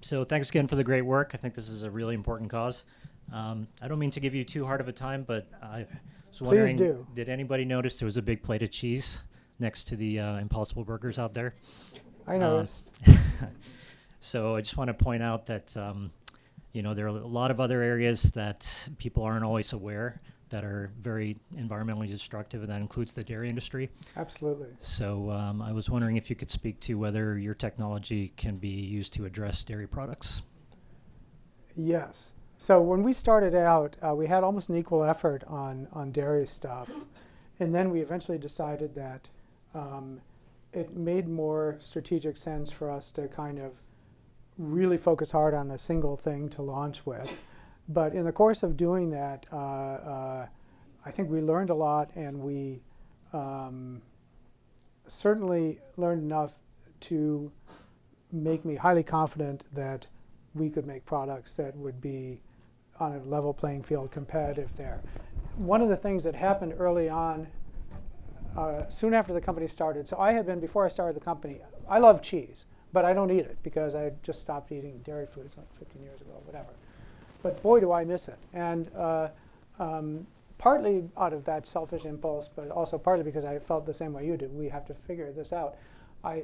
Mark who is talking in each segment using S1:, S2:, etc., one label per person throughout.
S1: So thanks again for the great work. I think this is a really important cause. I don't mean to give you too hard of a time, but I was
S2: Please
S1: wondering,
S2: do.
S1: did anybody notice there was a big plate of cheese next to the Impossible Burgers out there?
S2: I
S1: Um,
S2: noticed.
S1: so I just want to point out that there are a lot of other areas that people aren't always aware that are very environmentally destructive, and that includes the dairy industry.
S2: Absolutely.
S1: So I was wondering if you could speak to whether your technology can be used to address dairy products.
S2: Yes. So when we started out, we had almost an equal effort on dairy stuff. And then we eventually decided that it made more strategic sense for us to kind of really focus hard on a single thing to launch with. But in the course of doing that, I think we learned a lot, and we certainly learned enough to make me highly confident that we could make products that would be on a level playing field competitive there. One of the things that happened early on, soon after the company started, so I had been, before I started the company, I love cheese, but I don't eat it because I just stopped eating dairy foods like 15 years ago, whatever. But boy, do I miss it. And partly out of that selfish impulse, but also partly because I felt the same way you did. We have to figure this out. I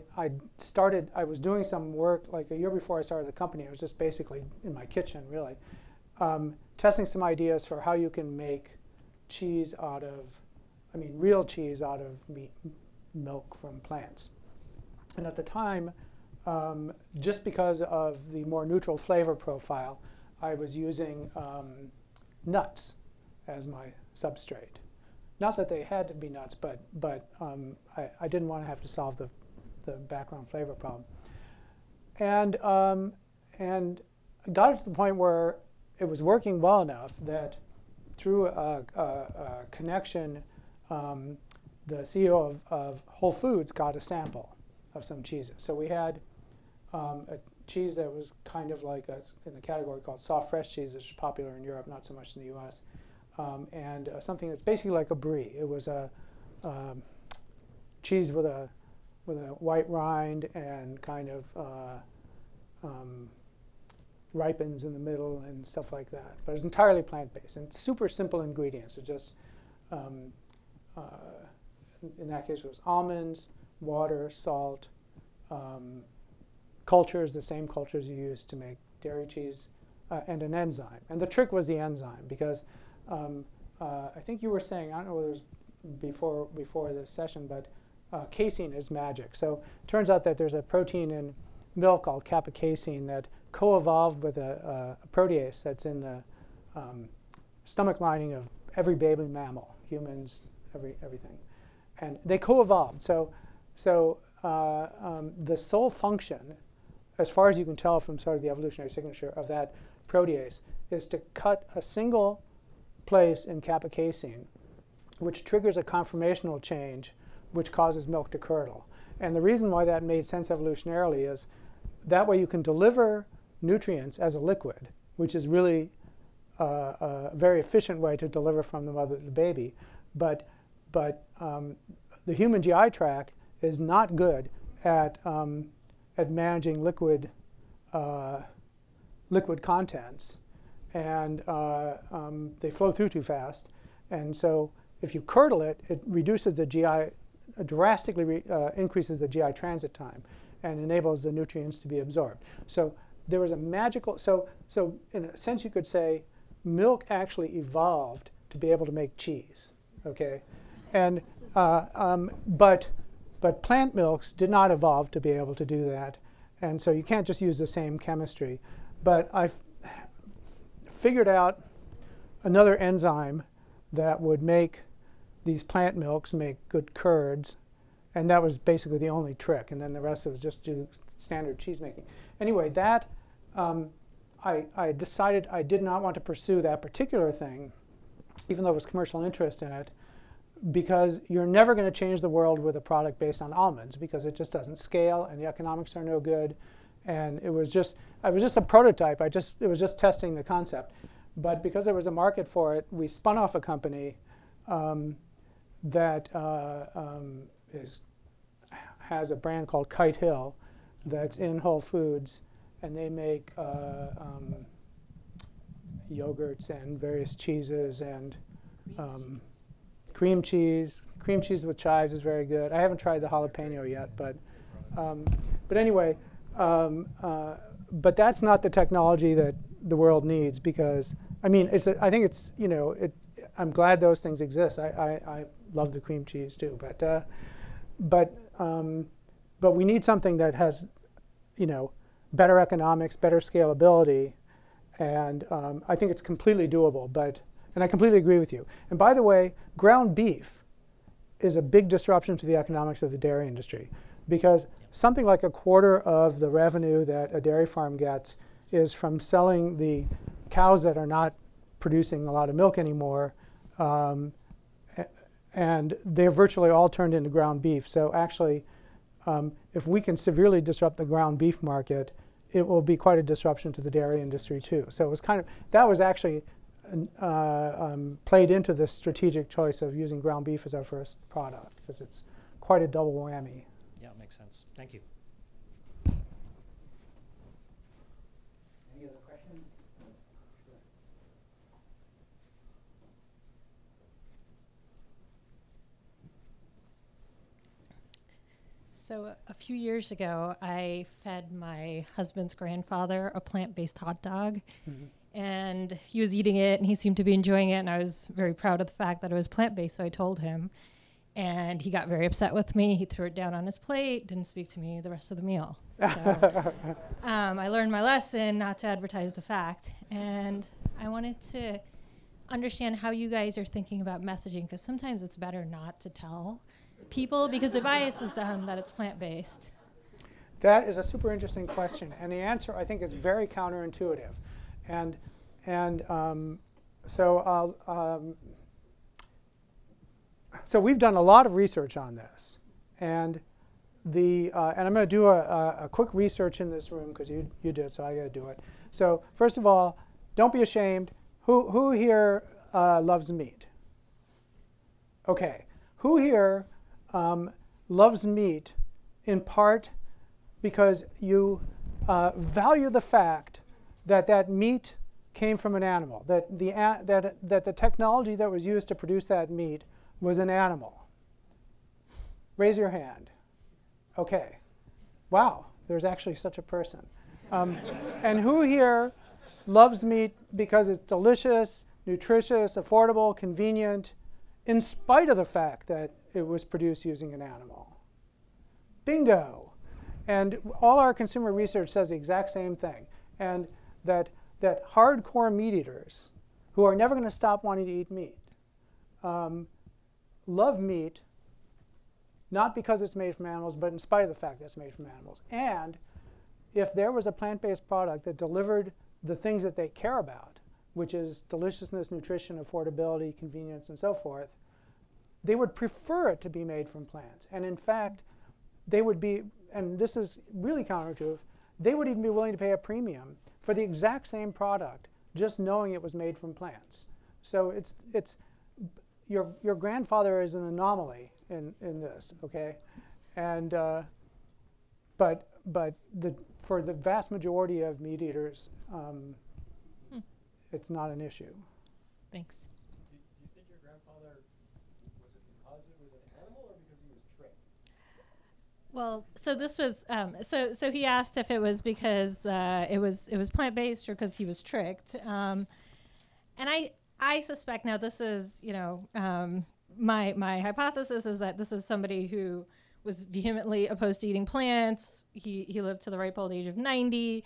S2: was doing some work like a year before I started the company. I was just basically in my kitchen, really, testing some ideas for how you can make cheese out of, real cheese out of milk from plants. And at the time, just because of the more neutral flavor profile, I was using nuts as my substrate. Not that they had to be nuts, but I didn't want to have to solve the background flavor problem. And got it to the point where it was working well enough that through a connection, the CEO of Whole Foods got a sample of some cheeses. So we had a cheese that was kind of like in the category called soft fresh cheese, which is popular in Europe, not so much in the US, and something that's basically like a brie. It was a cheese with a white rind and kind of ripens in the middle and stuff like that. But it's entirely plant-based and super simple ingredients. It's just, in that case, it was almonds, water, salt, cultures, the same cultures you use to make dairy cheese, and an enzyme. And the trick was the enzyme, because I think you were saying, I don't know whether it was before this session, but casein is magic. So it turns out that there's a protein in milk called kappa casein that co-evolved with a protease that's in the stomach lining of every baby mammal, humans, everything. And they co-evolved. So the sole function, as far as you can tell from sort of the evolutionary signature of that protease, is to cut a single place in kappa casein, which triggers a conformational change, which causes milk to curdle. And the reason why that made sense evolutionarily is that way you can deliver nutrients as a liquid, which is really a very efficient way to deliver from the mother to the baby. But the human GI tract is not good at managing liquid contents, and they flow through too fast. And so if you curdle it, it reduces the GI, drastically increases the GI transit time and enables the nutrients to be absorbed. So there was a magical, so in a sense you could say milk actually evolved to be able to make cheese, okay? And, but plant milks did not evolve to be able to do that. And so you can't just use the same chemistry. But I figured out another enzyme that would make these plant milks make good curds. And that was basically the only trick. And then the rest was just do standard cheese making. Anyway, that I decided I did not want to pursue that particular thing, even though there was commercial interest in it, because you're never going to change the world with a product based on almonds, because it just doesn't scale and the economics are no good. And I was just a prototype. It was just testing the concept. But because there was a market for it, we spun off a company that has a brand called Kite Hill that's in Whole Foods. and they make yogurts and various cheeses and cream cheese. Cream cheese with chives is very good. I haven't tried the jalapeno yet, but anyway, but that's not the technology that the world needs, because I mean, I think it's, you know, I'm glad those things exist. I love the cream cheese too, but we need something that has, you know, better economics, better scalability, and I think it's completely doable. And I completely agree with you. And by the way, ground beef is a big disruption to the economics of the dairy industry, because something like a quarter of the revenue that a dairy farm gets is from selling the cows that are not producing a lot of milk anymore, and they're virtually all turned into ground beef. So actually, if we can severely disrupt the ground beef market, it will be quite a disruption to the dairy industry too. So it was kind of, that was actually played into the strategic choice of using ground beef as our first product, because it's quite a double whammy.
S1: Yeah, makes sense. Thank you.
S3: Any other questions?
S4: So a few years ago, I fed my husband's grandfather a plant-based hot dog. Mm-hmm. And he was eating it, and he seemed to be enjoying it, and I was very proud of the fact that it was plant-based, so I told him. And he got very upset with me. He threw it down on his plate, didn't speak to me the rest of the meal. So, I learned my lesson not to advertise the fact. And I wanted to understand how you guys are thinking about messaging, because sometimes it's better not to tell people, because it biases them that it's plant-based.
S2: That is a super interesting question, and the answer, I think, is very counterintuitive. So we've done a lot of research on this, and I'm going to do a quick research in this room, because you did, so I got to do it. So first of all, don't be ashamed. Who here loves meat? Okay, who here loves meat in part because you value the fact that meat came from an animal, that the technology that was used to produce that meat was an animal? Raise your hand. Okay. Wow, there's actually such a person. And who here loves meat because it's delicious, nutritious, affordable, convenient, in spite of the fact that it was produced using an animal? Bingo. And all our consumer research says the exact same thing. And that hardcore meat eaters, who are never going to stop wanting to eat meat, love meat not because it's made from animals, but in spite of the fact that it's made from animals. And if there was a plant-based product that delivered the things that they care about, which is deliciousness, nutrition, affordability, convenience, and so forth, they would prefer it to be made from plants. And in fact, they would be, and this is really counterintuitive, they would even be willing to pay a premium for the exact same product, just knowing it was made from plants. So it's your grandfather is an anomaly in this, okay? And but for the vast majority of meat eaters, it's not an issue.
S4: Thanks.
S5: Do you think your grandfather, was it because it was an animal or because he was tricked?
S4: Well, so this was so he asked if it was because it was plant-based or because he was tricked, and I suspect, now this is, you know, my hypothesis is that this is somebody who was vehemently opposed to eating plants. He lived to the ripe old age of 90,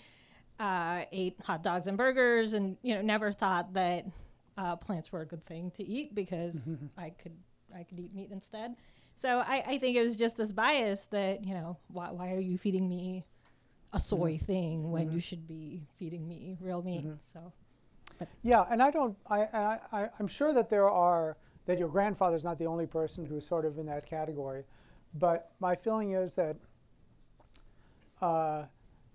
S4: ate hot dogs and burgers, and, you know, never thought that plants were a good thing to eat because I could eat meat instead. So I think it was just this bias that, you know, why are you feeding me a soy thing when you should be feeding me real meat? So. But
S2: yeah, and I'm sure that that your grandfather's not the only person who's sort of in that category, but my feeling is that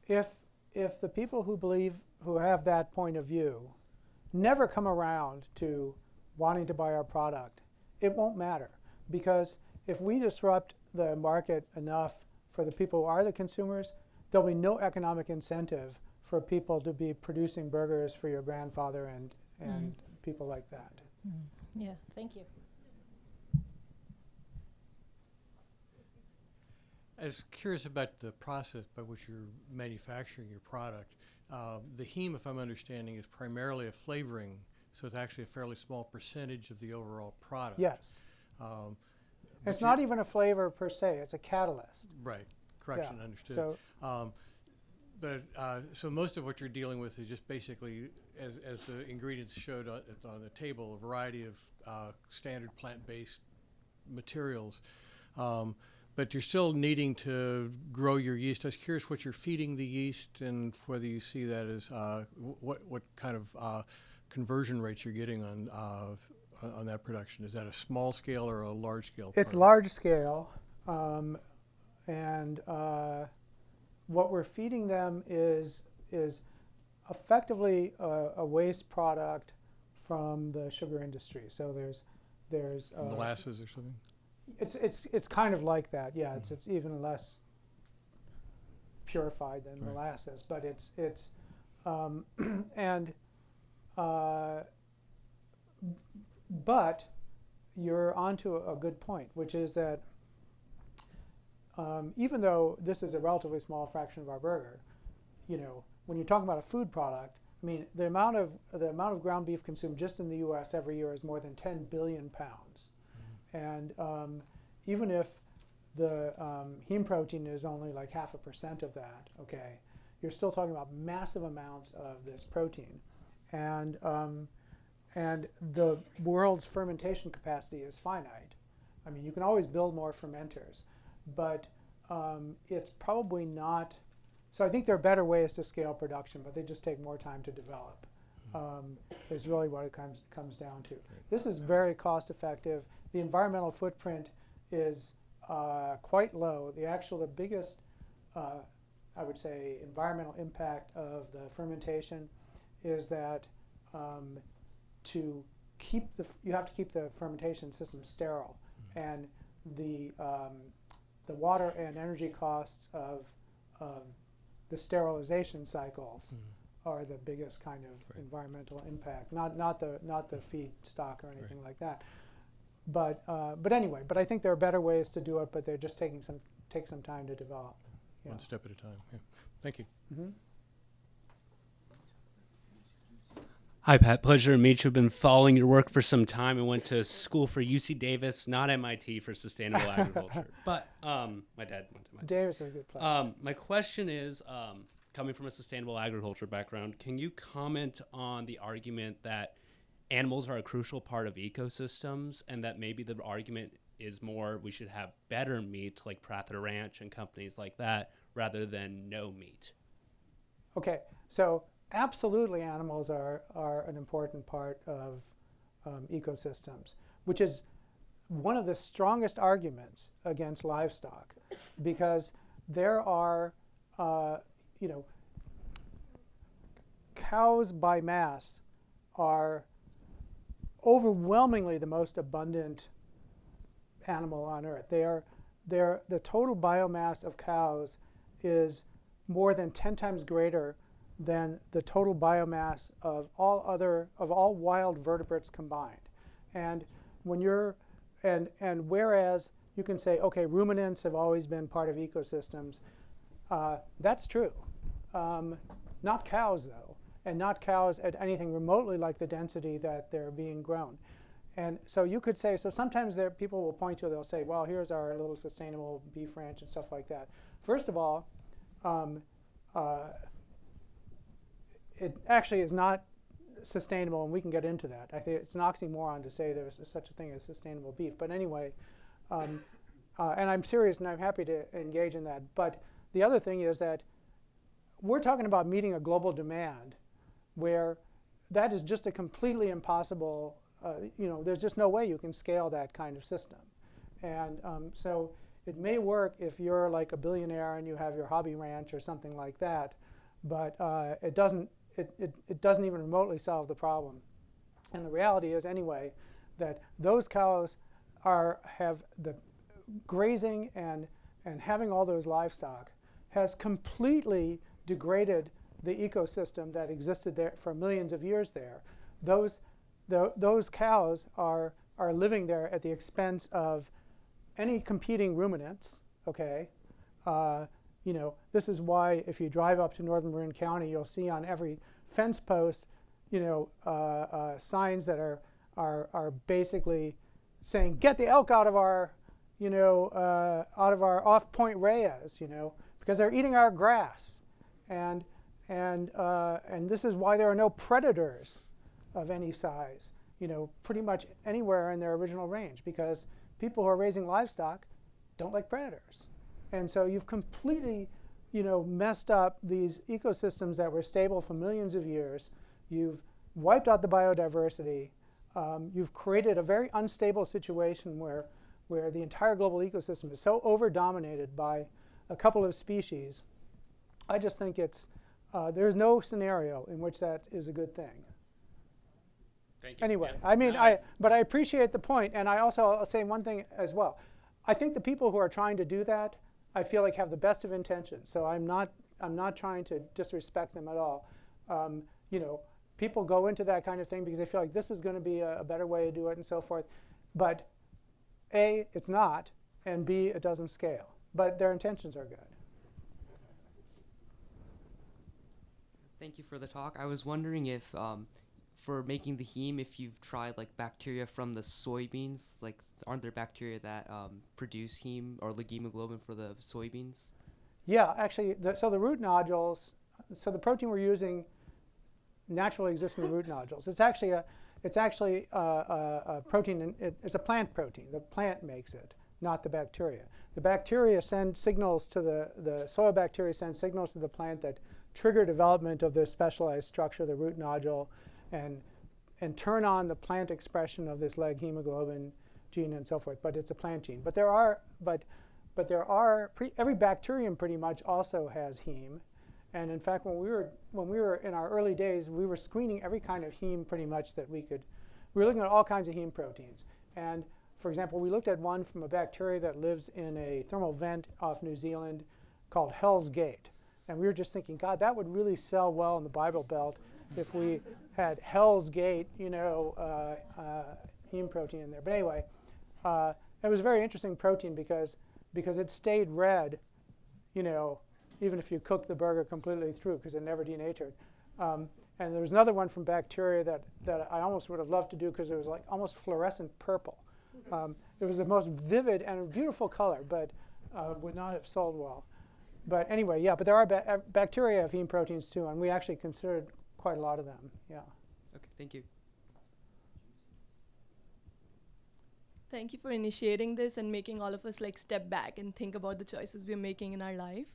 S2: if the people who have that point of view never come around to wanting to buy our product, it won't matter, because if we disrupt the market enough for the people who are the consumers, there'll be no economic incentive for people to be producing burgers for your grandfather and people like that.
S4: Yeah, thank you.
S6: I was curious about the process by which you're manufacturing your product. The heme, if I'm understanding, is primarily a flavoring, so it's actually a fairly small percentage of the overall product.
S2: Yes. It's not even a flavor per se, it's a catalyst.
S6: Right. Correction,
S2: Yeah.
S6: understood.
S2: So,
S6: So most of what you're dealing with is just basically, as the ingredients showed on the table, a variety of standard plant-based materials. But you're still needing to grow your yeast. I was curious what you're feeding the yeast and whether you see that as what kind of conversion rates you're getting on that production. Is that a small scale or a large scale?
S2: it's large scale, and what we're feeding them is effectively a waste product from the sugar industry. So there's
S6: molasses or something?
S2: It's kind of like that, yeah. It's even less purified than molasses, but it's but you're onto a good point, which is that even though this is a relatively small fraction of our burger, you know, when you're talking about a food product, I mean, the amount of ground beef consumed just in the U.S. every year is more than 10 billion pounds. And even if the heme protein is only like 0.5% of that, okay, you're still talking about massive amounts of this protein. And the world's fermentation capacity is finite. I mean, you can always build more fermenters, but it's probably not. So I think there are better ways to scale production, but they just take more time to develop. Is really what it comes down to. This is very cost effective. The environmental footprint is quite low. The biggest, I would say, environmental impact of the fermentation is that you have to keep the fermentation system sterile, and the water and energy costs of the sterilization cycles are the biggest kind of environmental impact. Not the feedstock or anything like that. But anyway, I think there are better ways to do it, but they're just take some time to develop.
S6: One step at a time. Yeah. Thank you.
S7: Hi, Pat. Pleasure to meet you. I've been following your work for some time. I went to school for UC Davis, not MIT, for sustainable agriculture. But my dad went to MIT.
S2: Davis is a good place.
S7: My question is, coming from a sustainable agriculture background, can you comment on the argument that animals are a crucial part of ecosystems, and that maybe the argument is more we should have better meat, like Prather Ranch and companies like that, rather than no meat?
S2: Okay, so absolutely animals are an important part of ecosystems, which is one of the strongest arguments against livestock, because there are, cows by mass are overwhelmingly the most abundant animal on earth. The total biomass of cows is more than 10 times greater than the total biomass of all wild vertebrates combined. And whereas you can say, okay, ruminants have always been part of ecosystems, that's true. Not cows, though, and not cows at anything remotely like the density that they're being grown. And so you could say, so sometimes people will point to, they'll say, well, here's our little sustainable beef ranch and stuff like that. First of all, it actually is not sustainable, and we can get into that. I think it's an oxymoron to say there's such a thing as sustainable beef. But anyway, and I'm serious, and I'm happy to engage in that. But the other thing is that we're talking about meeting a global demand where that is just a completely impossible, there's just no way you can scale that kind of system. And so it may work if you're like a billionaire and you have your hobby ranch or something like that, but it doesn't even remotely solve the problem. And the reality is, anyway, that those cows have the grazing and having all those livestock has completely degraded the ecosystem that existed there for millions of years there. Those cows are living there at the expense of any competing ruminants, okay? This is why if you drive up to northern Marin County, you'll see on every fence post, signs that are basically saying, "Get the elk out of our, off-point reyes," because they're eating our grass, and this is why there are no predators of any size, pretty much anywhere in their original range, because people who are raising livestock don't like predators. And so you've completely, messed up these ecosystems that were stable for millions of years. You've wiped out the biodiversity. You've created a very unstable situation where the entire global ecosystem is so over-dominated by a couple of species. I just think there's no scenario in which that is a good thing.
S7: Thank you.
S2: Anyway,
S7: Yeah.
S2: I mean,
S7: No,
S2: but I appreciate the point, and I'll say one thing as well. I think the people who are trying to do that, I feel like have the best of intentions. So I'm not trying to disrespect them at all. People go into that kind of thing because they feel like this is going to be a better way to do it and so forth. But A, it's not, and B, it doesn't scale. But their intentions are good.
S8: Thank you for the talk. I was wondering if, for making the heme, if you've tried like bacteria from the soybeans, like aren't there bacteria that produce heme or like hemoglobin for the soybeans?
S2: Yeah, actually, so the root nodules, so the protein we're using naturally exists in the root nodules. It's actually a protein. It's a plant protein. The plant makes it, not the bacteria. The bacteria send signals to the soil bacteria send signals to the plant that trigger development of this specialized structure, the root nodule, and turn on the plant expression of this leg hemoglobin gene and so forth. But it's a plant gene. But every bacterium pretty much also has heme. And in fact, when we were in our early days, we were screening every kind of heme pretty much that we could. We were looking at all kinds of heme proteins. And for example, we looked at one from a bacteria that lives in a thermal vent off New Zealand called Hell's Gate. And we were just thinking, God, that would really sell well in the Bible Belt if we had Hell's Gate, heme protein in there. But anyway, it was a very interesting protein because it stayed red, even if you cook the burger completely through, because it never denatured. And there was another one from bacteria that I almost would have loved to do because it was like almost fluorescent purple. It was the most vivid and beautiful color, but would not have sold well. But anyway, yeah, but there are bacteria have heme proteins too, and we actually considered quite a lot of them, yeah.
S8: Okay, thank you.
S9: Thank you for initiating this and making all of us like step back and think about the choices we're making in our life.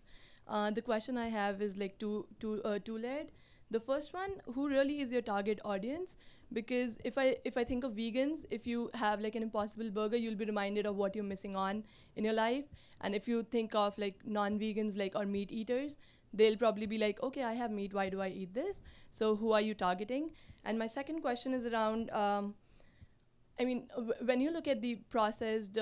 S9: The question I have is like two-layered. The first one, who really is your target audience? Because if I think of vegans, if you have like an Impossible Burger, you'll be reminded of what you're missing on in your life. And if you think of like non-vegans like or meat eaters, they'll probably be like, okay, I have meat, why do I eat this? So who are you targeting? And my second question is around, when you look at the processed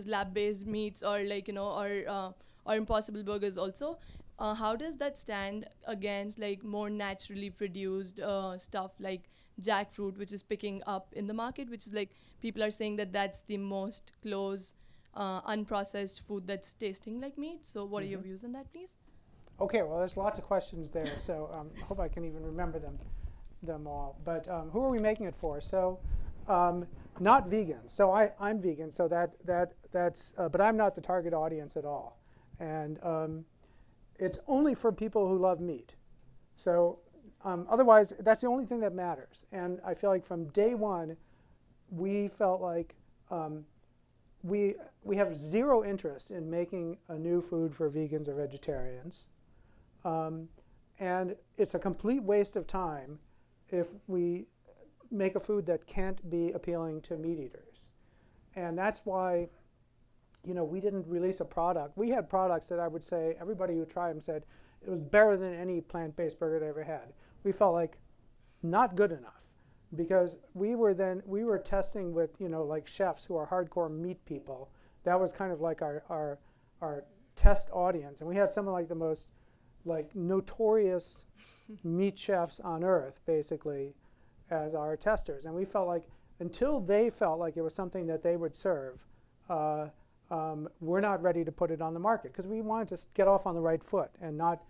S9: lab-based meats or like, or Impossible Burgers also, how does that stand against like more naturally produced stuff like jackfruit, which is picking up in the market, which is like people are saying that that's the most close unprocessed food that's tasting like meat. So what are your views on that, please?
S2: Okay, well, there's lots of questions there, so I hope I can even remember them all. But who are we making it for? So not vegan. So I'm vegan, so that's but I'm not the target audience at all. And it's only for people who love meat. So otherwise, that's the only thing that matters. And I feel like from day one, we felt like we have zero interest in making a new food for vegans or vegetarians. And it's a complete waste of time if we make a food that can't be appealing to meat eaters. And that's why we didn't release a product. We had products that I would say everybody who tried them said it was better than any plant-based burger they ever had. We felt like not good enough because we were testing with like chefs who are hardcore meat people. That was kind of like our test audience, and we had some of like the most like notorious meat chefs on earth, basically, as our testers. And we felt like until they felt like it was something that they would serve, we're not ready to put it on the market because we wanted to get off on the right foot and not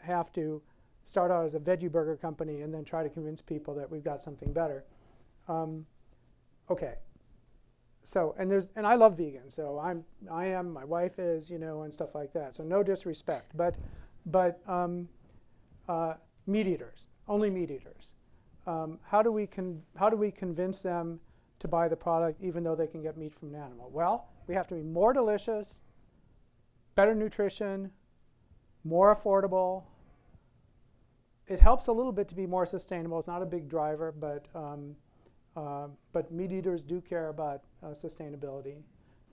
S2: have to start out as a veggie burger company and then try to convince people that we've got something better. Okay. So and I love vegans. So I am. My wife is. And stuff like that. So no disrespect, but meat eaters, only meat eaters. How do we convince them to buy the product even though they can get meat from an animal? Well, we have to be more delicious, better nutrition, more affordable. It helps a little bit to be more sustainable. It's not a big driver, but meat eaters do care about sustainability.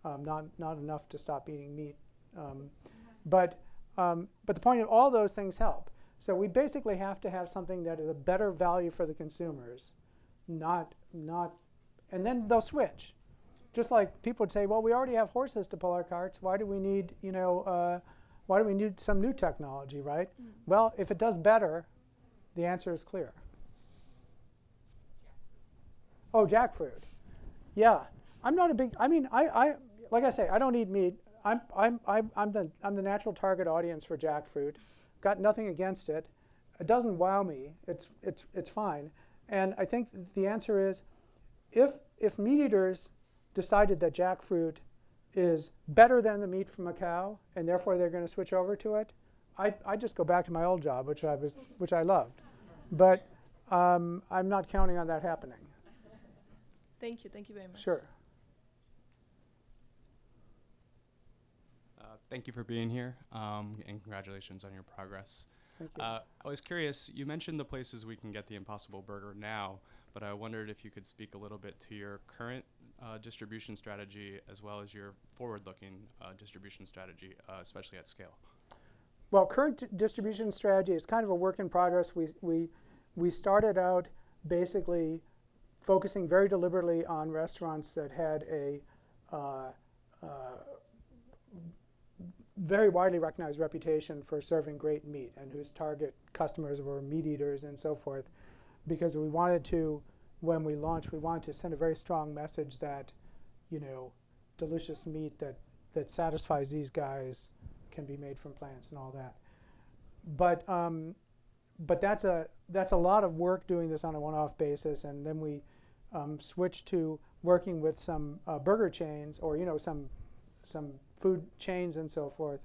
S2: Not enough to stop eating meat. But the point of all those things help. So we basically have to have something that is a better value for the consumers, and then they'll switch. Just like people would say, well, we already have horses to pull our carts. Why do we need, why do we need some new technology, right? Mm. Well, if it does better, the answer is clear. Oh, jackfruit. Yeah, I'm not a big. I mean, I like I say, I don't eat meat. I'm the natural target audience for jackfruit. Got nothing against it. It doesn't wow me. It's fine. And I think the answer is, if meat eaters decided that jackfruit is better than the meat from a cow, and therefore they're going to switch over to it, I just go back to my old job, which I loved. But I'm not counting on that happening.
S9: Thank you very much.
S2: Sure.
S10: Thank you for being here, and congratulations on your progress.
S2: Thank you.
S10: I was curious, you mentioned the places we can get the Impossible Burger now, but I wondered if you could speak a little bit to your current distribution strategy as well as your forward-looking distribution strategy, especially at scale.
S2: Well, current distribution strategy is kind of a work in progress. We started out basically focusing very deliberately on restaurants that had a very widely recognized reputation for serving great meat and whose target customers were meat eaters and so forth, because we wanted to, when we launched, we wanted to send a very strong message that, delicious meat that satisfies these guys can be made from plants and all that. But that's a lot of work doing this on a one-off basis, and then we switched to working with some burger chains or some food chains and so forth,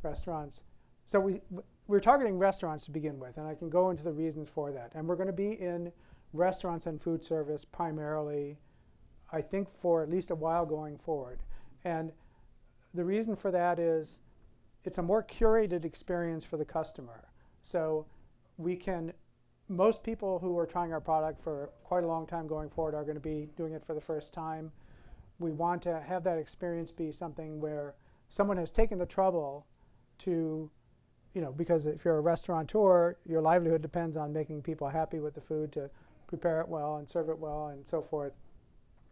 S2: restaurants. So we're targeting restaurants to begin with, and I can go into the reasons for that. And we're going to be in restaurants and food service primarily, I think, for at least a while going forward. And the reason for that is it's a more curated experience for the customer. So most people who are trying our product for quite a long time going forward are going to be doing it for the first time. We want to have that experience be something where someone has taken the trouble to, because if you're a restaurateur, your livelihood depends on making people happy with the food, to prepare it well and serve it well and so forth,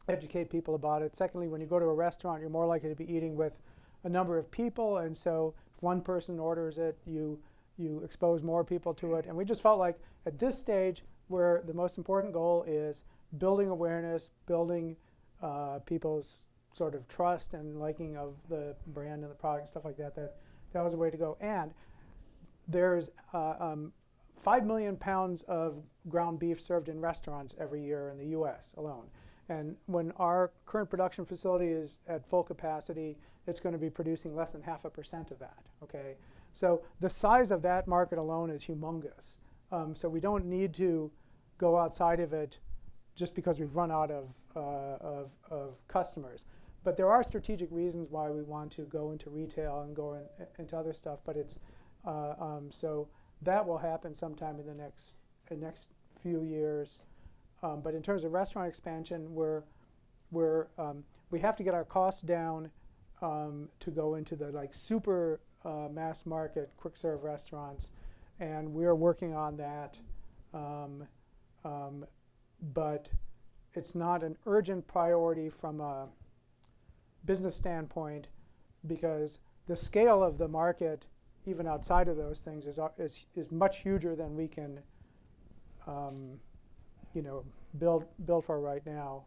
S2: educate people about it. Secondly, when you go to a restaurant, you're more likely to be eating with a number of people, and so if one person orders it, you expose more people to it. And we just felt like at this stage, where the most important goal is building awareness, building people's sort of trust and liking of the brand and the product and stuff like that, that was a way to go. And there's 5 million pounds of ground beef served in restaurants every year in the US alone. And when our current production facility is at full capacity, it's going to be producing less than 0.5% of that, okay? So the size of that market alone is humongous. So we don't need to go outside of it just because we've run out of customers. But there are strategic reasons why we want to go into retail and go into other stuff. But it's so that will happen sometime in the next few years. But in terms of restaurant expansion, we have to get our costs down to go into the super mass market quick serve restaurants, and we're working on that. But it's not an urgent priority from a business standpoint, because the scale of the market even outside of those things, is much huger than we can, build for right now.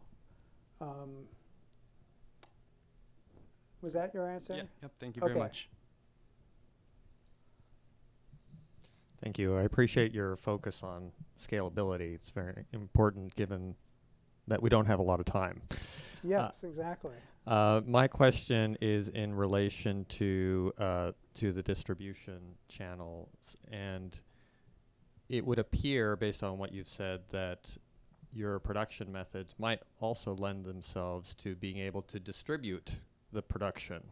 S2: Was that your answer?
S10: Yeah. Yep. Thank you very much.
S11: Thank you. I appreciate your focus on scalability. It's very important given that we don't have a lot of time.
S2: Yes, exactly.
S11: My question is in relation to the distribution channels, and it would appear, based on what you've said, that your production methods might also lend themselves to being able to distribute the production,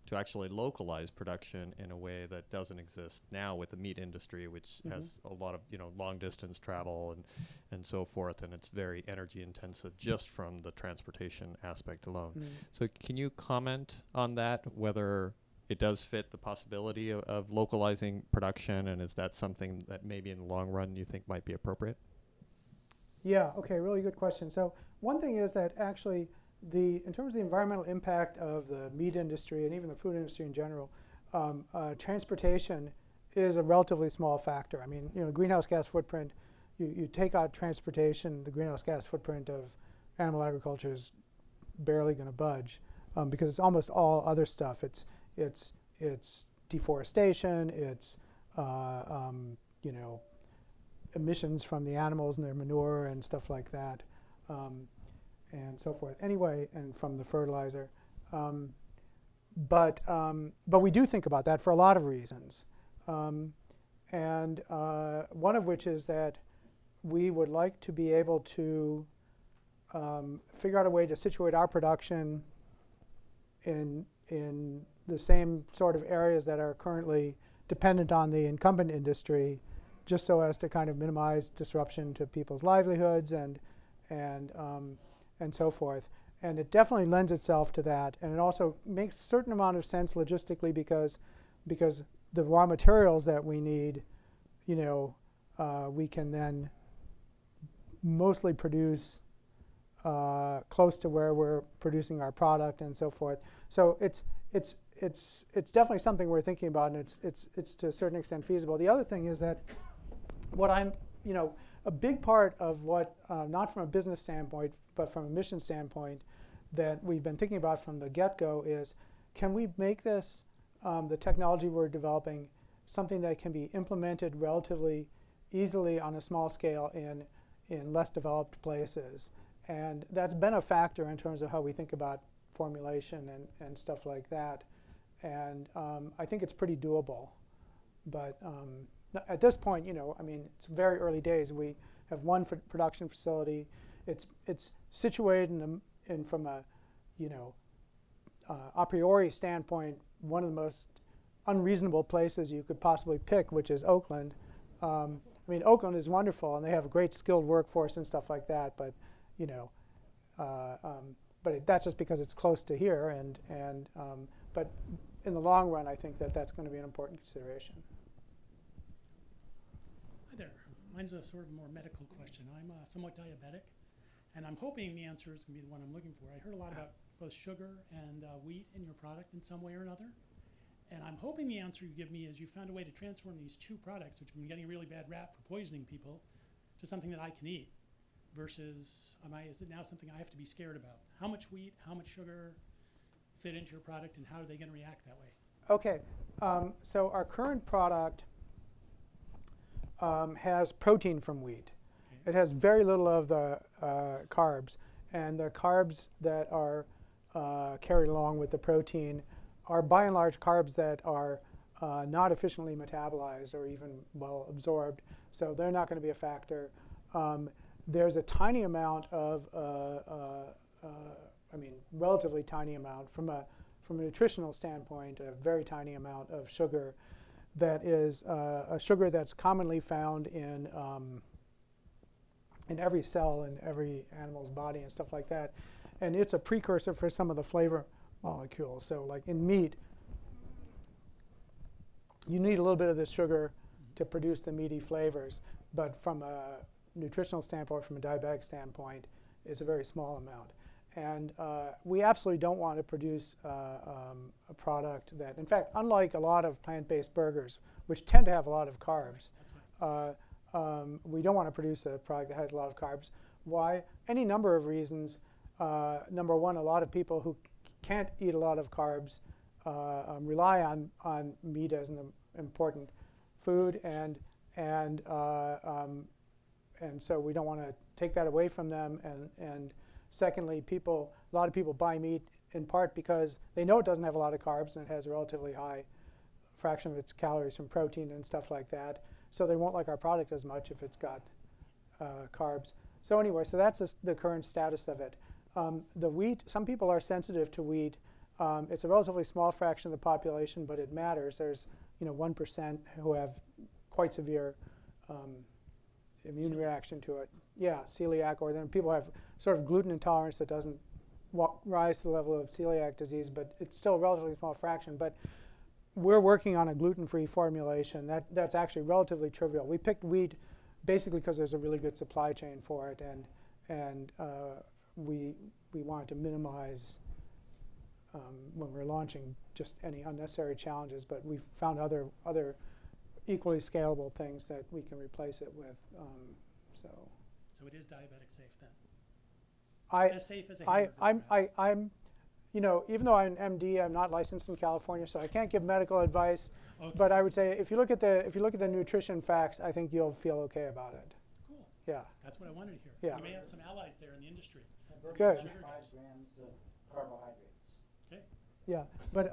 S11: to actually localize production in a way that doesn't exist now with the meat industry, which has a lot of long distance travel and so forth, and it's very energy intensive just from the transportation aspect alone. So can you comment on that, whether it does fit the possibility of localizing production, and is that something that maybe in the long run you think might be appropriate?
S2: Yeah, okay, really good question. So one thing is that actually in terms of the environmental impact of the meat industry and even the food industry in general, transportation is a relatively small factor. I mean, greenhouse gas footprint, you take out transportation, the greenhouse gas footprint of animal agriculture is barely going to budge because it's almost all other stuff. It's deforestation, it's emissions from the animals and their manure and stuff like that. And so forth. Anyway, and from the fertilizer, but we do think about that for a lot of reasons, and one of which is that we would like to be able to figure out a way to situate our production in the same sort of areas that are currently dependent on the incumbent industry, just so as to kind of minimize disruption to people's livelihoods and so forth. And it definitely lends itself to that. And it also makes a certain amount of sense logistically because the raw materials that we need, we can then mostly produce close to where we're producing our product and so forth. So it's definitely something we're thinking about, and it's to a certain extent feasible. The other thing is that what a big part of what, not from a business standpoint, but from a mission standpoint, that we've been thinking about from the get-go is, can we make this, the technology we're developing, something that can be implemented relatively easily on a small scale in less developed places? And that's been a factor in terms of how we think about formulation and stuff like that. And I think it's pretty doable. But at this point, it's very early days. We have one production facility. It's situated from a, a priori standpoint, one of the most unreasonable places you could possibly pick, which is Oakland. Oakland is wonderful, and they have a great skilled workforce and stuff like that. But that's just because it's close to here. But in the long run, I think that's going to be an important consideration.
S12: Hi there. Mine's a sort of more medical question. I'm somewhat diabetic, and I'm hoping the answer is going to be the one I'm looking for. I heard a lot about both sugar and wheat in your product in some way or another. And I'm hoping the answer you give me is you found a way to transform these two products, which have been getting a really bad rap for poisoning people, to something that I can eat, versus is it now something I have to be scared about? How much wheat, how much sugar fit into your product, and how are they going to react that way?
S2: Okay, so our current product has protein from wheat. Okay. It has very little of the carbs, and the carbs that are carried along with the protein are by and large carbs that are not efficiently metabolized or even well absorbed, so they're not going to be a factor. There's a tiny amount of, relatively tiny amount from a nutritional standpoint, a very tiny amount of sugar that is a sugar that's commonly found in every cell in every animal's body and stuff like that. And it's a precursor for some of the flavor molecules. So like in meat, you need a little bit of this sugar to produce the meaty flavors. But from a nutritional standpoint, from a diabetic standpoint, it's a very small amount. And we absolutely don't want to produce a product that, in fact, unlike a lot of plant-based burgers, which tend to have a lot of carbs, we don't want to produce a product that has a lot of carbs. Why? Any number of reasons. Number one, a lot of people who can't eat a lot of carbs rely on meat as an important food, and so we don't want to take that away from them. And secondly, a lot of people buy meat in part because they know it doesn't have a lot of carbs and it has a relatively high fraction of its calories from protein and stuff like that. So they won't like our product as much if it's got carbs. So anyway, so that's the current status of it. The wheat, some people are sensitive to wheat. It's a relatively small fraction of the population, but it matters. There's 1% who have quite severe immune reaction to it. Yeah, celiac, or then people have sort of gluten intolerance that doesn't rise to the level of celiac disease, but it's still a relatively small fraction. But we're working on a gluten-free formulation. That's actually relatively trivial. We picked wheat basically because there's a really good supply chain for it, and we wanted to minimize when we're launching just any unnecessary challenges. But we've found other equally scalable things that we can replace it with.
S12: So it is diabetic safe then? As safe as a hamburger,
S2: I'm even though I'm an MD, I'm not licensed in California, so I can't give medical advice.
S12: Okay.
S2: But I would say if you look at the nutrition facts, I think you'll feel okay about it.
S12: Cool.
S2: Yeah.
S12: That's what I wanted to hear.
S2: Yeah.
S12: You may have some allies there in the industry.
S2: Good.
S3: 5 grams of carbohydrates.
S12: Okay.
S2: Yeah, but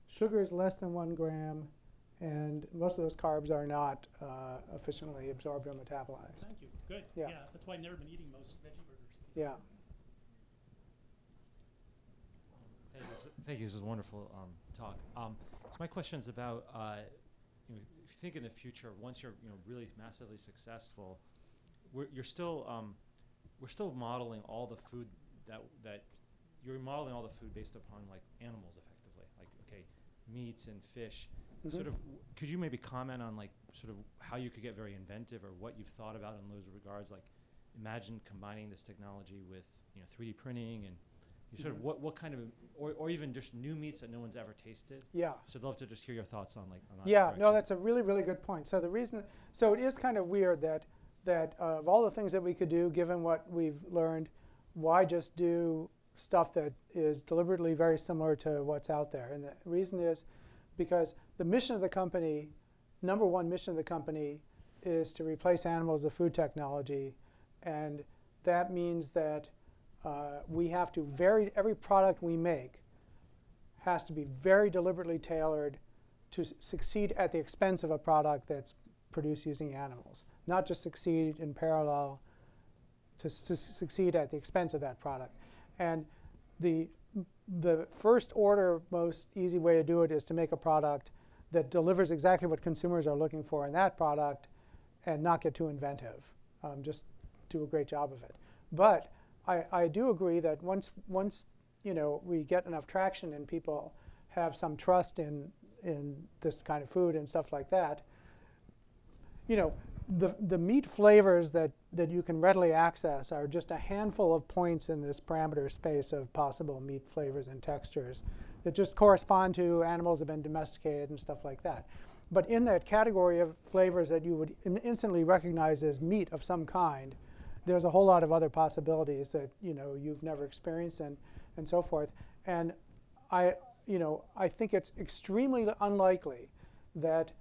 S2: sugar is less than 1 gram, and most of those carbs are not efficiently absorbed or metabolized.
S12: Thank you. Good.
S2: Yeah.
S12: That's why I've never been eating most veggie burgers.
S2: Yeah.
S13: Thank you. This is a wonderful talk. So my question is about if you think in the future, once you're really massively successful, we're still modeling all the food that you're modeling all the food based upon like animals effectively, like meats and fish. Mm-hmm. Sort of, could you maybe comment on like sort of how you could get very inventive or what you've thought about in those regards? Like, imagine combining this technology with 3D printing and sort of what kind of or even just new meats that no one's ever tasted.
S2: Yeah.
S13: So I'd love to just hear your thoughts on that.
S2: Yeah.
S13: direction.
S2: No, that's a really, really good point. So it is kind of weird that of all the things that we could do, given what we've learned, why just do stuff that is deliberately very similar to what's out there? And the reason is because the mission of the company, number one mission of the company, is to replace animals with food technology. And that means that we have to every product we make has to be very deliberately tailored to succeed at the expense of a product that's produced using animals, not just succeed in parallel, to succeed at the expense of that product. And the first order, most easy way to do it is to make a product that delivers exactly what consumers are looking for in that product and not get too inventive. Just do a great job of it. But I do agree that once we get enough traction and people have some trust in this kind of food and stuff like that, the meat flavors that you can readily access are just a handful of points in this parameter space of possible meat flavors and textures that just correspond to animals that have been domesticated and stuff like that. But in that category of flavors that you would instantly recognize as meat of some kind, there's a whole lot of other possibilities that you've never experienced and so forth. And I think it's extremely unlikely that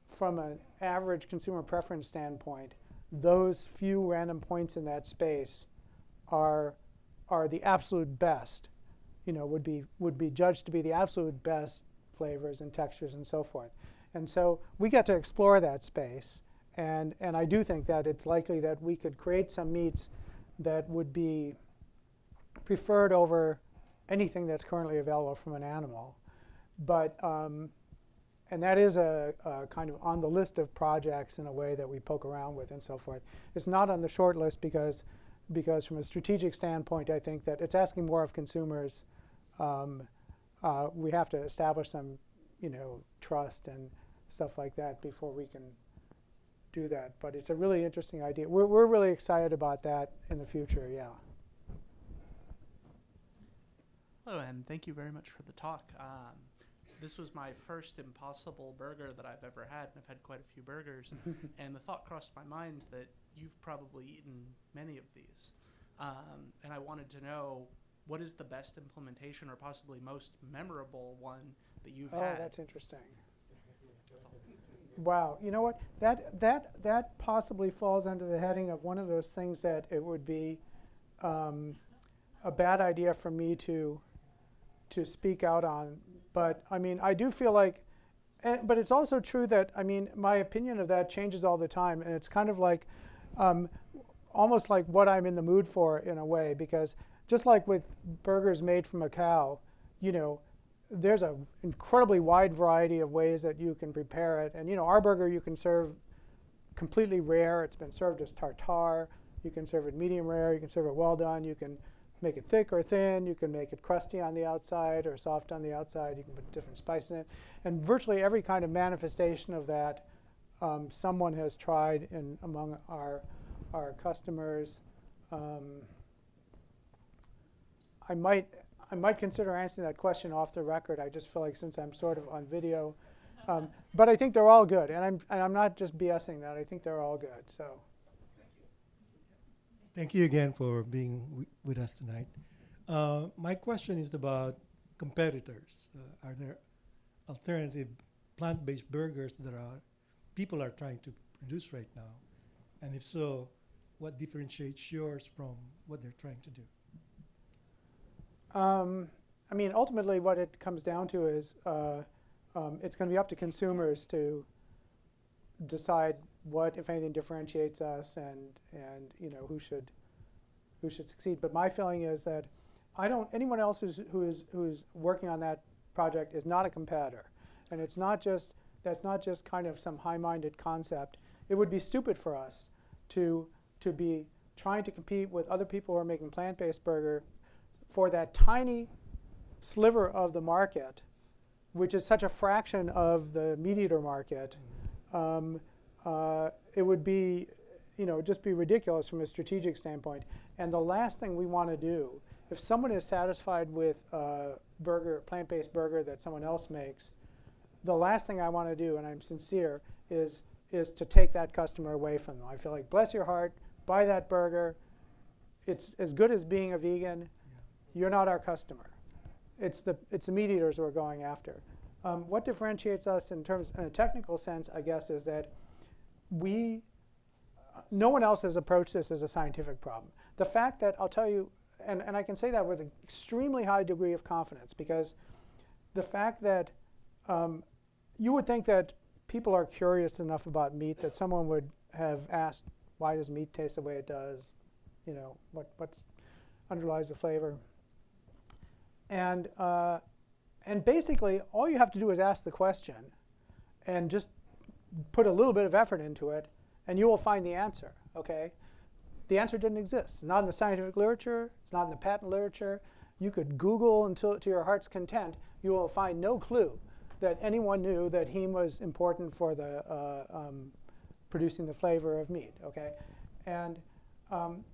S2: from an average consumer preference standpoint, those few random points in that space are the absolute best. Would be judged to be the absolute best flavors and textures and so forth. And so we get to explore that space. And I do think that it's likely that we could create some meats that would be preferred over anything that's currently available from an animal. But and that is a kind of on the list of projects in a way that we poke around with and so forth. It's not on the short list because from a strategic standpoint, I think that it's asking more of consumers. We have to establish some trust and stuff like that before we can do that. But it's a really interesting idea. We're really excited about that in the future, yeah.
S14: Hello, and thank you very much for the talk. This was my first Impossible burger that I've ever had, and I've had quite a few burgers. And the thought crossed my mind that you've probably eaten many of these. And I wanted to know, what is the best implementation or possibly most memorable one that you've had?
S2: Oh, that's interesting. Wow, you know what? That possibly falls under the heading of one of those things that it would be a bad idea for me to speak out on. But I mean, I do feel like, but it's also true that, I mean, my opinion of that changes all the time, and it's kind of like, almost like what I'm in the mood for in a way, because just like with burgers made from a cow, you know, there's an incredibly wide variety of ways that you can prepare it. And you know, our burger you can serve completely rare. It's been served as tartare. You can serve it medium rare. You can serve it well done. You can make it thick or thin. You can make it crusty on the outside or soft on the outside. You can put different spices in it. And virtually every kind of manifestation of that someone has tried among our customers. I might consider answering that question off the record. I just feel like since I'm sort of on video. But I think they're all good. And I'm not just BSing that. I think they're all good. So.
S15: Thank you again for being with us tonight. My question is about competitors. Are there alternative plant-based burgers that people are trying to produce right now? And if so, what differentiates yours from what they're trying to do?
S2: I mean, ultimately what it comes down to is it's going to be up to consumers to decide what, if anything, differentiates us, and you know, who should succeed. But my feeling is that anyone else who's working on that project is not a competitor, and that's not just kind of some high-minded concept. It would be stupid for us to be trying to compete with other people who are making plant-based burger for that tiny sliver of the market, which is such a fraction of the meat eater market. It would be, you know, just be ridiculous from a strategic standpoint. And the last thing we want to do, if someone is satisfied with a plant-based burger that someone else makes, the last thing I want to do, and I'm sincere, is to take that customer away from them. I feel like, bless your heart, buy that burger. It's as good as being a vegan. You're not our customer. It's the meat eaters we're going after. What differentiates us in a technical sense, I guess, is that no one else has approached this as a scientific problem. The fact that, I'll tell you, and I can say that with an extremely high degree of confidence, because the fact that you would think that people are curious enough about meat that someone would have asked, why does meat taste the way it does? You know, what underlies the flavor? And basically, all you have to do is ask the question and just put a little bit of effort into it, and you will find the answer, okay? The answer didn't exist. It's not in the scientific literature. It's not in the patent literature. You could Google until to your heart's content. You will find no clue that anyone knew that heme was important for the producing the flavor of meat, okay? And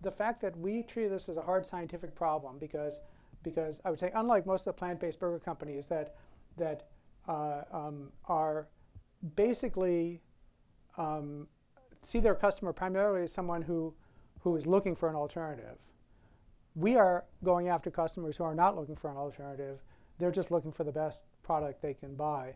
S2: the fact that we treat this as a hard scientific problem because I would say, unlike most of the plant-based burger companies that are basically see their customer primarily as someone who is looking for an alternative. We are going after customers who are not looking for an alternative. They're just looking for the best product they can buy,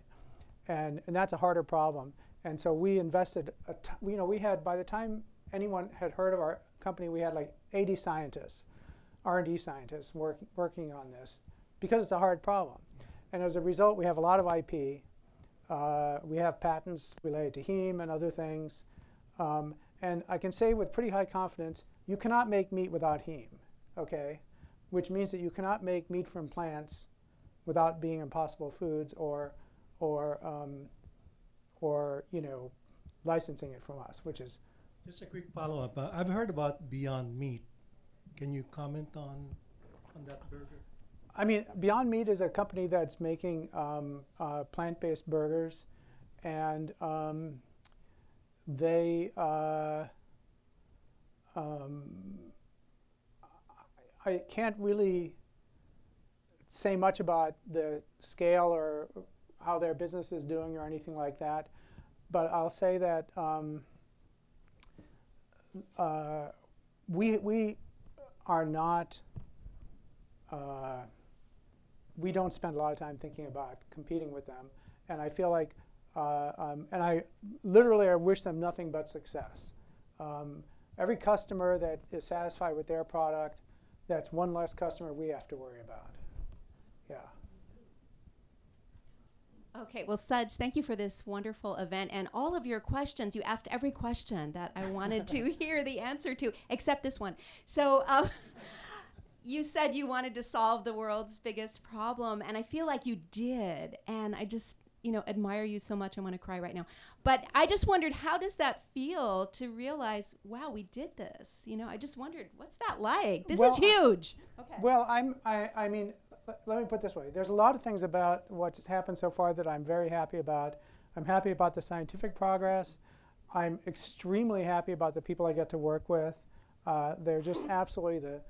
S2: and that's a harder problem. And so we invested. We had, by the time anyone had heard of our company, we had like 80 scientists, R&D scientists working on this, because it's a hard problem. And as a result, we have a lot of IP. We have patents related to heme and other things. And I can say with pretty high confidence, you cannot make meat without heme, okay? Which means that you cannot make meat from plants without being Impossible Foods or you know, licensing it from us, which is.
S15: Just a quick follow-up. I've heard about Beyond Meat. Can you comment on that burger?
S2: I mean, Beyond Meat is a company that's making plant-based burgers, and they I can't really say much about the scale or how their business is doing or anything like that, but I'll say that we are not, we don't spend a lot of time thinking about competing with them, and I feel like, and I literally wish them nothing but success. Every customer that is satisfied with their product, that's one less customer we have to worry about. Yeah.
S16: Okay, well, Sudge, thank you for this wonderful event and all of your questions. You asked every question that I wanted to hear the answer to, except this one. So you said you wanted to solve the world's biggest problem, and I feel like you did. And I just, admire you so much. I want to cry right now. But I just wondered, how does that feel to realize, wow, we did this? I just wondered, what's that like? This is huge. Okay.
S2: Well, I mean, let me put it this way. There's a lot of things about what's happened so far that I'm very happy about. I'm happy about the scientific progress. I'm extremely happy about the people I get to work with. They're just absolutely the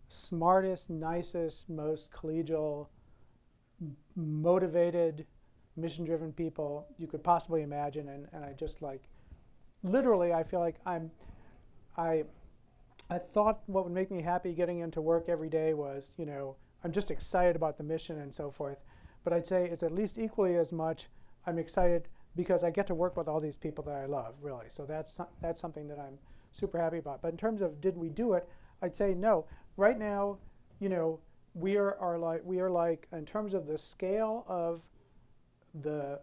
S2: smartest, nicest, most collegial, motivated, mission-driven people you could possibly imagine. And I just literally, I feel like I thought what would make me happy getting into work every day was, I'm just excited about the mission and so forth. But I'd say it's at least equally as much I'm excited because I get to work with all these people that I love, really. So that's something that I'm super happy about. But in terms of did we do it, I'd say no. Right now, we are like in terms of the scale of the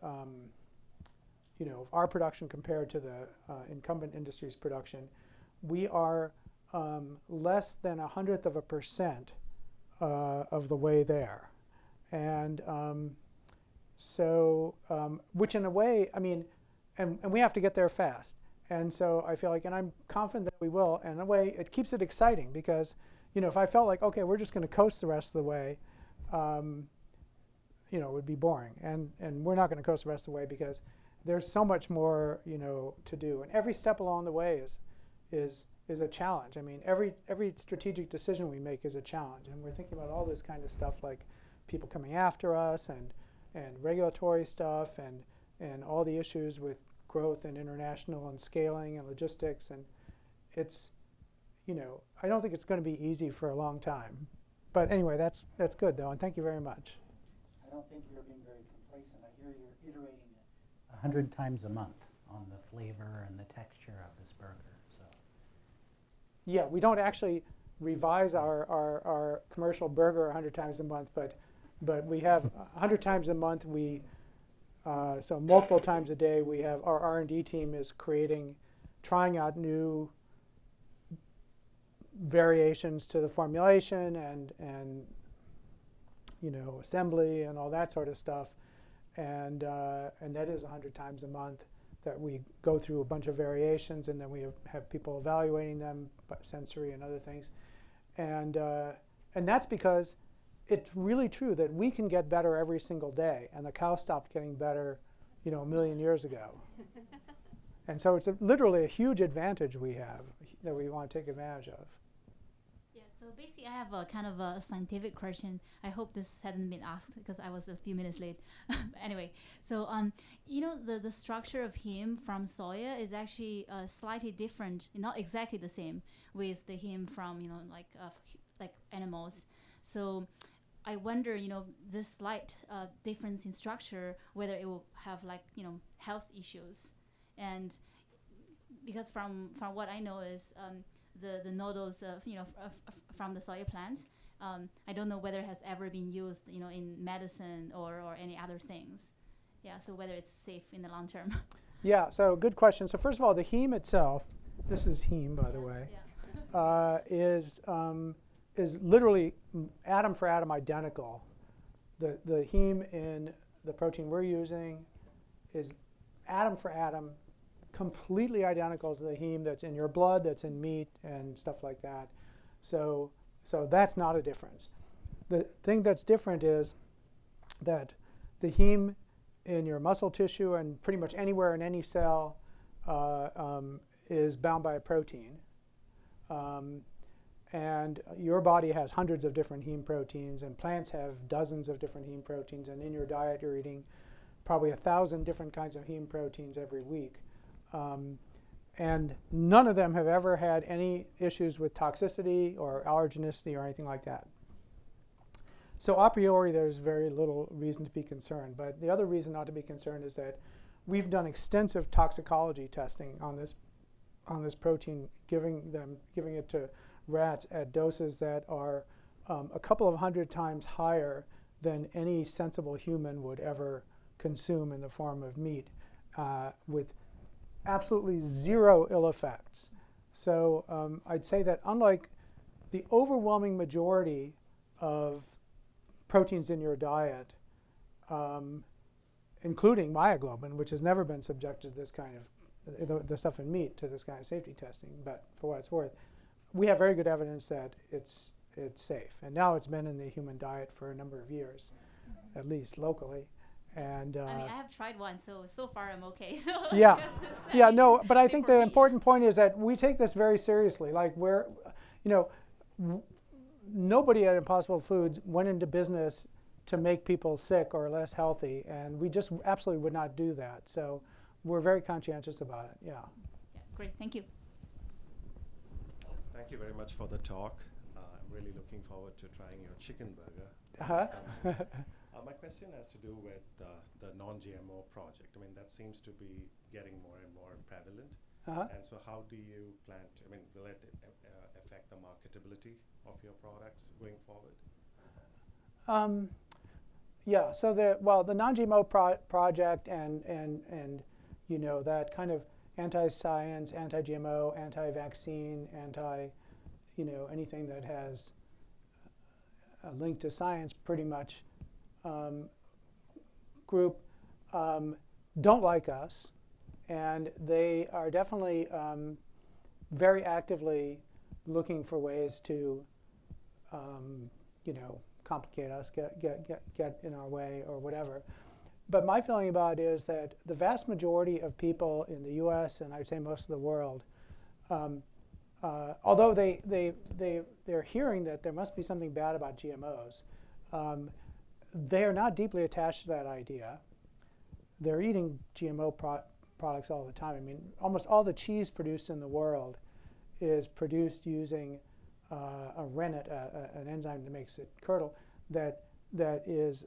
S2: our production compared to the incumbent industry's production, we are less than 1/100% of the way there. And which in a way, I mean, and we have to get there fast. And so I feel like, and I'm confident that we will, and in a way it keeps it exciting because, if I felt like, okay, we're just going to coast the rest of the way, it would be boring. And we're not going to coast the rest of the way because there's so much more, to do. And every step along the way is a challenge. I mean, every strategic decision we make is a challenge. And we're thinking about all this kind of stuff like people coming after us and regulatory stuff and all the issues with growth and international and scaling and logistics. And it's, I don't think it's going to be easy for a long time. But anyway, that's good, though, and thank you very much.
S3: I don't think you're being very complacent. I hear you're iterating it 100 times a month on the flavor and the texture of this burger. So.
S2: Yeah, we don't actually revise our commercial burger 100 times a month, but we have 100 times a month. So multiple times a day, we have our R&D team is trying out new variations to the formulation and assembly and all that sort of stuff, and that is 100 times a month that we go through a bunch of variations, and then we have people evaluating them, sensory and other things, and that's because it's really true that we can get better every single day, and the cow stopped getting better, a million years ago, and so it's literally a huge advantage we have that we want to take advantage of.
S17: So basically, I have a kind of a scientific question. I hope this hadn't been asked because I was a few minutes late. Anyway, so the structure of heme from soya is actually slightly different, not exactly the same with the heme from like animals. So I wonder, this slight difference in structure, whether it will have health issues, and because from what I know is the nodules from the soya plant. I don't know whether it has ever been used, in medicine or any other things. Yeah, so whether it's safe in the long term.
S2: Yeah, so good question. So first of all, the heme itself, this is heme, by the way, is literally atom for atom identical. The heme in the protein we're using is atom for atom completely identical to the heme that's in your blood, that's in meat, and stuff like that. So that's not a difference. The thing that's different is that the heme in your muscle tissue and pretty much anywhere in any cell is bound by a protein. And your body has hundreds of different heme proteins, and plants have dozens of different heme proteins. And in your diet, you're eating probably 1,000 different kinds of heme proteins every week. And none of them have ever had any issues with toxicity or allergenicity or anything like that. So a priori, there's very little reason to be concerned. But the other reason not to be concerned is that we've done extensive toxicology testing on this protein, giving it to rats at doses that are a couple of hundred times higher than any sensible human would ever consume in the form of meat, with absolutely zero ill effects. So I'd say that unlike the overwhelming majority of proteins in your diet, including myoglobin, which has never been subjected to this kind of, the stuff in meat, to this kind of safety testing, but for what it's worth, we have very good evidence that it's safe. And now it's been in the human diet for a number of years, at least locally. And
S17: I mean, I have tried one, so far I'm okay. So
S2: yeah, yeah, no, but I think the important point is that we take this very seriously. Like nobody at Impossible Foods went into business to make people sick or less healthy, and we just absolutely would not do that. So we're very conscientious about it. Yeah.
S17: Yeah, great, thank you.
S18: Thank you very much for the talk. I'm really looking forward to trying your chicken burger. My question has to do with the non-GMO project. I mean, that seems to be getting more and more prevalent. And so how do you plan to, I mean, will it affect the marketability of your products going forward?
S2: Yeah, so the non-GMO project and that kind of anti-science, anti-GMO, anti-vaccine, anything that has a link to science pretty much group don't like us, and they are definitely very actively looking for ways to complicate us, get in our way or whatever. But my feeling about it is that the vast majority of people in the U.S. and I'd say most of the world, although they're hearing that there must be something bad about GMOs, they are not deeply attached to that idea. They're eating GMO products all the time. I mean, almost all the cheese produced in the world is produced using a rennet, an enzyme that makes it curdle, that is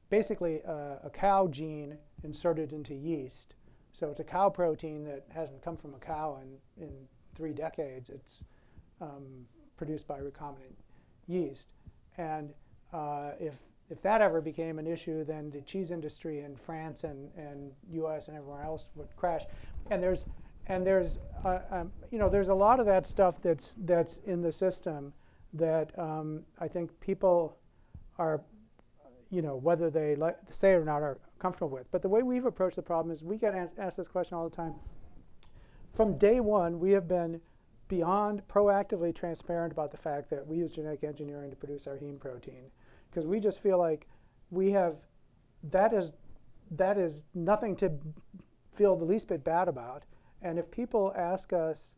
S2: basically a cow gene inserted into yeast. So it's a cow protein that hasn't come from a cow in 3 decades. It's produced by recombinant yeast. And if that ever became an issue, then the cheese industry in France and U.S. and everywhere else would crash. And there's a lot of that stuff that's in the system that I think people are, whether they say it or not, are comfortable with. But the way we've approached the problem is we get asked this question all the time. From day one, we have been beyond proactively transparent about the fact that we use genetic engineering to produce our heme protein, because we just feel like we have that is nothing to feel the least bit bad about. And if people ask us,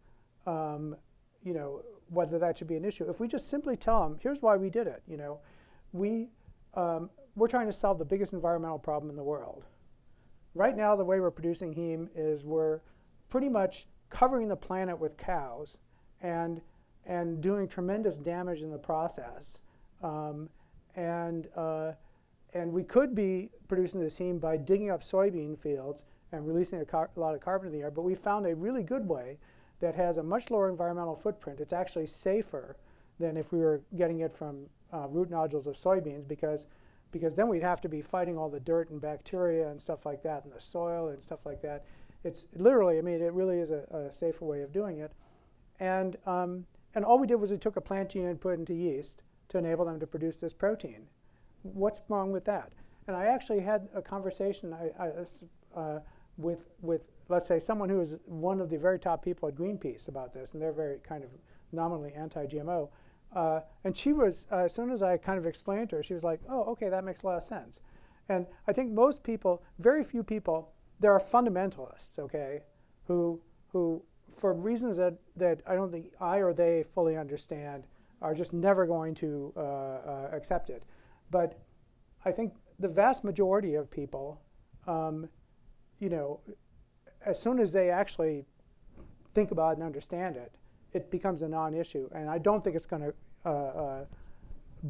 S2: whether that should be an issue, if we just simply tell them, here's why we did it. We're trying to solve the biggest environmental problem in the world. Right now, the way we're producing heme is we're pretty much covering the planet with cows and doing tremendous damage in the process. And we could be producing this heme by digging up soybean fields and releasing a lot of carbon in the air, but we found a really good way that has a much lower environmental footprint. It's actually safer than if we were getting it from root nodules of soybeans, because then we'd have to be fighting all the dirt and bacteria and stuff like that in the soil and stuff like that. It's literally, I mean, it really is a safer way of doing it. And all we did was we took a plant gene and put it into yeast to enable them to produce this protein. What's wrong with that? And I actually had a conversation with, let's say, someone who is one of the very top people at Greenpeace about this, and they're very kind of nominally anti-GMO. And she was, as soon as I kind of explained to her, she was like, oh, okay, that makes a lot of sense. And I think most people, very few people, there are fundamentalists, okay, who for reasons that I don't think I or they fully understand, are just never going to accept it. But I think the vast majority of people, you know, as soon as they actually think about it and understand it, it becomes a non-issue. And I don't think it's going to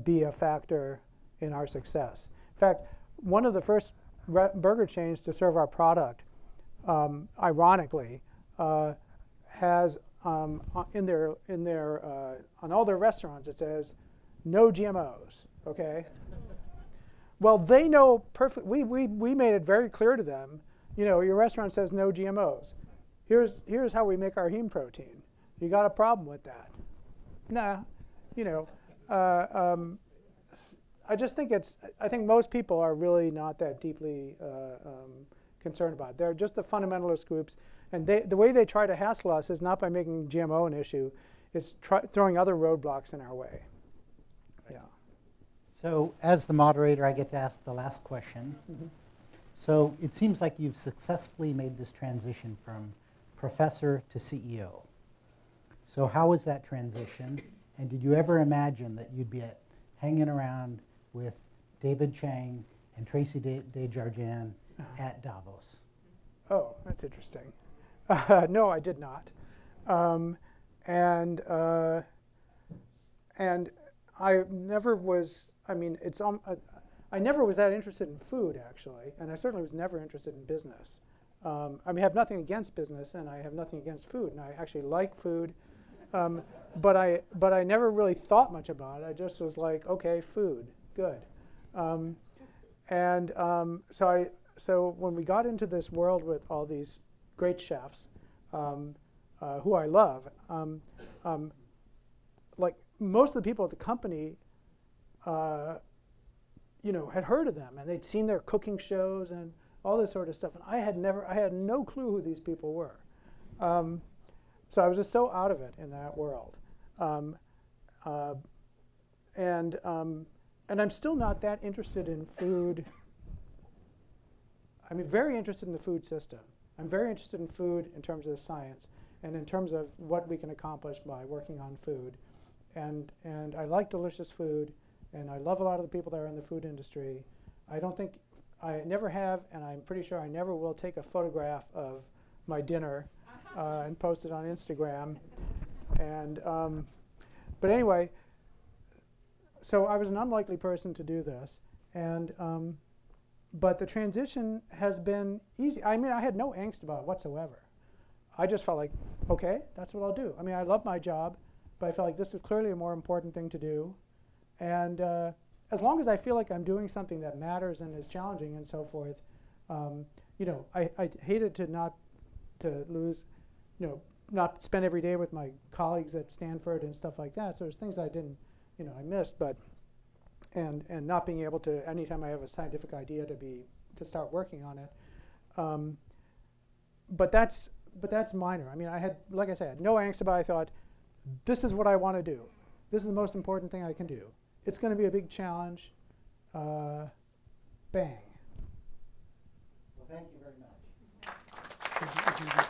S2: be a factor in our success. In fact, one of the first burger chains to serve our product, ironically, has on all their restaurants it says no GMOs. Okay. Well, they know perfectly. We made it very clear to them. You know, your restaurant says no GMOs. Here's how we make our heme protein. You got a problem with that? Nah. You know, I just think I think most people are really not that deeply concerned about it. They're just the fundamentalist groups, and the way they try to hassle us is not by making GMO an issue, it's throwing other roadblocks in our way. Yeah.
S3: So as the moderator, I get to ask the last question.
S2: Mm-hmm.
S3: So it seems like you've successfully made this transition from professor to CEO. So how was that transition? And did you ever imagine that you'd be hanging around with David Chang and Tracy Desjardins at Davos?
S2: Oh, that's interesting. No, I did not. And I never was, I mean, I never was that interested in food, actually, and I certainly was never interested in business. I mean, I have nothing against business, and I have nothing against food, and I actually like food, but I never really thought much about it. I just was like, okay, food, good. So when we got into this world with all these great chefs, who I love, like most of the people at the company, you know, had heard of them, and they'd seen their cooking shows and all this sort of stuff, and I had no clue who these people were. So I was just so out of it in that world, and I'm still not that interested in food. I'm very interested in the food system. I'm very interested in food in terms of the science and in terms of what we can accomplish by working on food. And I like delicious food, and I love a lot of the people that are in the food industry. I never have, and I'm pretty sure I never will take a photograph of my dinner and post it on Instagram. And but anyway, so I was an unlikely person to do this, and but the transition has been easy. I mean, I had no angst about it whatsoever. I just felt like, okay, that's what I'll do. I mean, I love my job, but I felt like this is clearly a more important thing to do. And as long as I feel like I'm doing something that matters and is challenging and so forth, you know, I hated to lose, you know, not spend every day with my colleagues at Stanford and stuff like that. So there's things I didn't, you know, I missed, but and not being able to, anytime I have a scientific idea, to start working on it. But that's minor. I mean, like I said, no angst about it. I thought, this is what I want to do. This is the most important thing I can do. It's going to be a big challenge. Bang.
S3: Well, thank you very much.